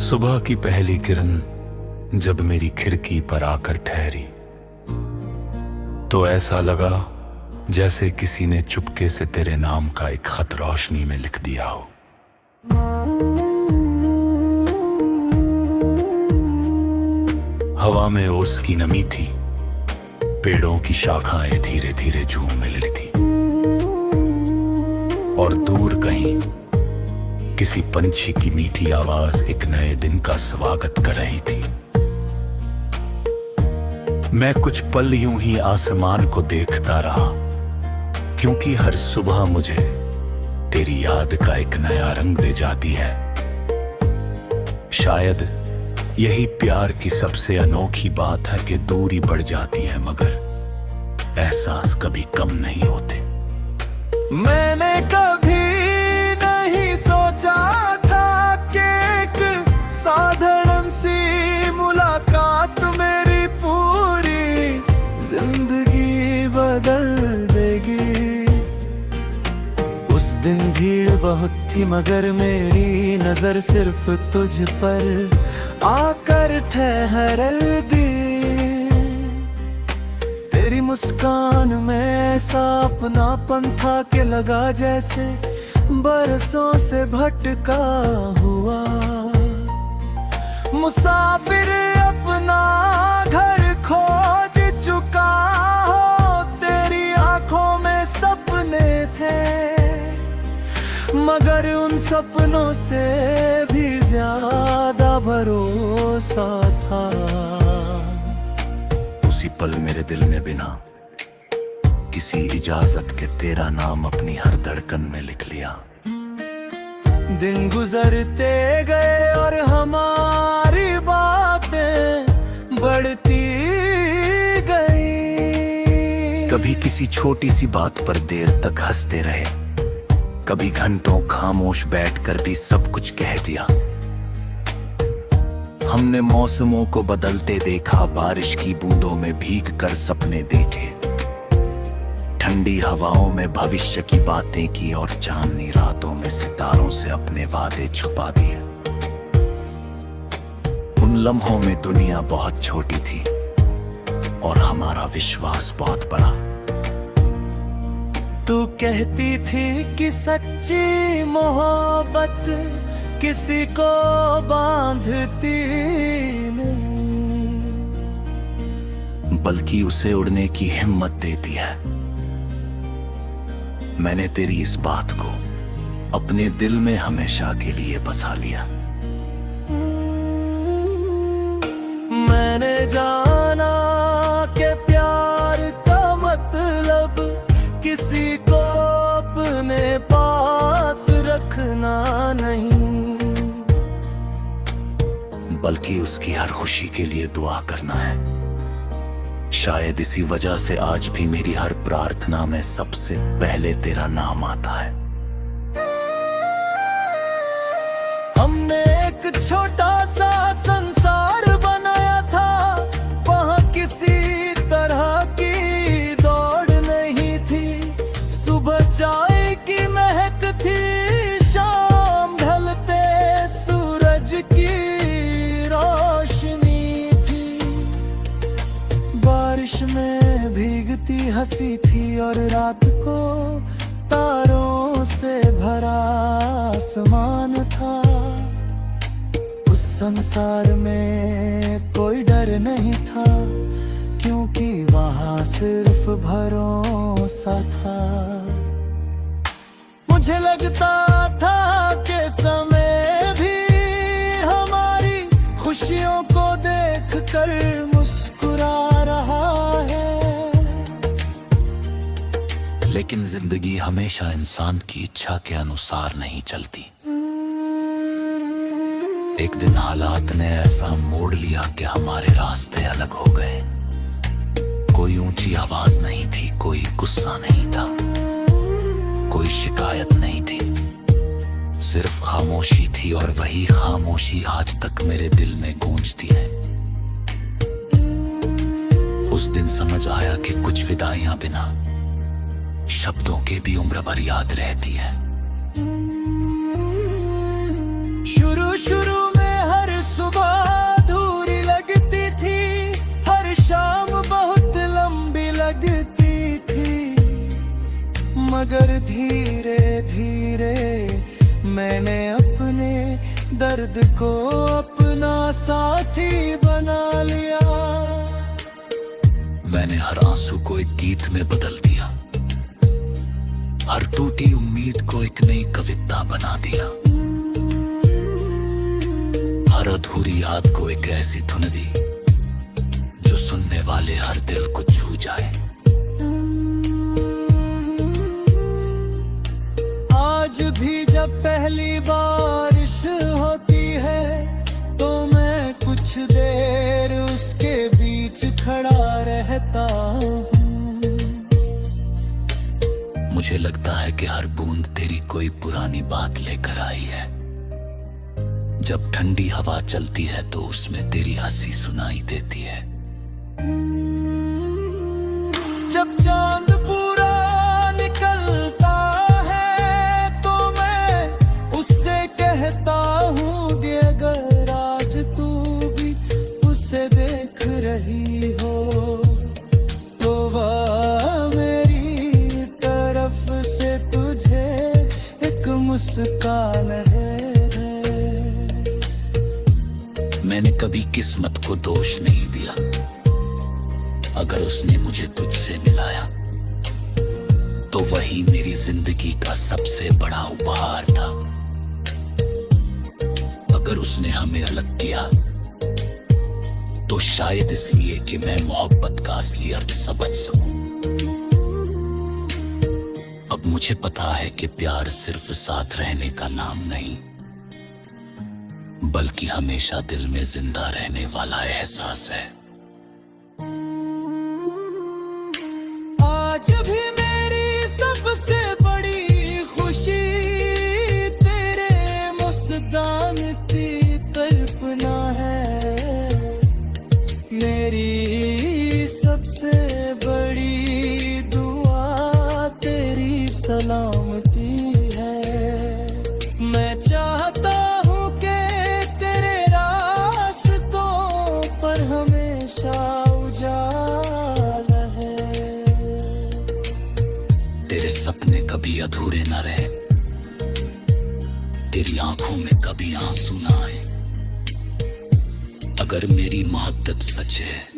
सुबह की पहली किरण जब मेरी खिड़की पर आकर ठहरी तो ऐसा लगा जैसे किसी ने चुपके से तेरे नाम का एक खत रोशनी में लिख दिया हो। हवा में ओस की नमी थी, पेड़ों की शाखाएं धीरे धीरे झूम मिल थी और दूर कहीं किसी पंछी की मीठी आवाज एक नए दिन का स्वागत कर रही थी। मैं कुछ पल यूं ही आसमान को देखता रहा, क्योंकि हर सुबह मुझे तेरी याद का एक नया रंग दे जाती है। शायद यही प्यार की सबसे अनोखी बात है कि दूरी बढ़ जाती है मगर एहसास कभी कम नहीं होते। मैंने कभी नहीं सोचा था कि एक साधारण सी मुलाकात मेरी पूरी जिंदगी बदल देगी। उस दिन भीड़ बहुत थी मगर मेरी नजर सिर्फ तुझ पर आकर ठहर दी। तेरी मुस्कान में ऐसा अपनापन था कि लगा जैसे बरसों से भटका हुआ मुसाफिर अपना घर खोज चुका हो। तेरी आंखों में सपने थे मगर उन सपनों से भी ज्यादा भरोसा था। उसी पल मेरे दिल ने बिना किसी इजाजत के तेरा नाम अपनी हर धड़कन में लिख लिया। दिन गुजरते गए और हमारी बातें बढ़ती गई। कभी किसी छोटी सी बात पर देर तक हंसते रहे, कभी घंटों खामोश बैठकर भी सब कुछ कह दिया। हमने मौसमों को बदलते देखा, बारिश की बूंदों में भीग कर सपने देखे, ठंडी हवाओं में भविष्य की बातें की और चांदनी रातों में सितारों से अपने वादे छुपा दिए। उन लम्हों में दुनिया बहुत छोटी थी और हमारा विश्वास बहुत बड़ा। तू कहती थी कि सच्ची मोहब्बत किसी को बांधती नहीं, बल्कि उसे उड़ने की हिम्मत देती है। मैंने तेरी इस बात को अपने दिल में हमेशा के लिए बसा लिया। मैंने जाना कि प्यार का मतलब किसी को अपने पास रखना नहीं, बल्कि उसकी हर खुशी के लिए दुआ करना है। शायद इसी वजह से आज भी मेरी हर प्रार्थना में सबसे पहले तेरा नाम आता है। हमने एक छोटा सा संसार बनाया था, वहाँ किसी तरह की दौड़ नहीं थी। सुबह चाय की महक थी, शाम ढलते सूरज की रोशनी थी। बारिश में भीगती हंसी थी और रात को तारों से भरा आसमान था। उस संसार में कोई डर नहीं था, क्योंकि वहाँ सिर्फ भरोसा था। मुझे लगता था कि समय भी हमारी खुशियों को देखकर मुस्कुरा रहा है। लेकिन जिंदगी हमेशा इंसान की इच्छा के अनुसार नहीं चलती। एक दिन हालात ने ऐसा मोड़ लिया कि हमारे रास्ते अलग हो गए। कोई ऊंची आवाज नहीं थी, कोई गुस्सा नहीं था, कोई शिकायत नहीं थी, सिर्फ खामोशी थी। और वही खामोशी आज तक मेरे दिल में गूंजती है। उस दिन समझ आया कि कुछ विदाइयां बिना शब्दों के भी उम्र भर याद रहती है। शुरू में हर दर्द को अपना साथी बना लिया। मैंने हर आंसू को एक गीत में बदल दिया, हर टूटी उम्मीद को एक नई कविता बना दिया, हर अधूरी याद को एक ऐसी धुन दी जो सुनने वाले हर दिल को छू जाए। आज भी जब पहली बारिश होती है तो मैं कुछ देर उसके बीच खड़ा रहता हूँ। मुझे लगता है कि हर बूंद तेरी कोई पुरानी बात लेकर आई है। जब ठंडी हवा चलती है तो उसमें तेरी हंसी सुनाई देती है। जब चांद पूरा निकलता है तो मैं उससे कहता हूँ कि अगर आज तू भी उसे देख रही हो तो वह मेरी तरफ से तुझे एक मुस्कान है। मैंने कभी किस्मत को दोष नहीं दिया, अगर उसने मुझे तुझसे मिलाया तो वही मेरी जिंदगी का सबसे बड़ा उपहार था। अगर उसने हमें अलग किया तो शायद इसलिए कि मैं मोहब्बत का असली अर्थ समझ सकूं। अब मुझे पता है कि प्यार सिर्फ साथ रहने का नाम नहीं, बल्कि हमेशा दिल में जिंदा रहने वाला एहसास है। आज भी मेरी सबसे बड़ी खुशी तेरे मुस्कान की कल्पना है। मेरी सबसे बड़ी दुआ तेरी सलामती है। मैं चाहता हूँ कि तेरे रास्तों पर हमेशा उजाला है। तेरे सपने कभी अधूरे न रहे, तेरी आंखों में कभी आंसू ना आए। अगर मेरी मोहब्बत सच है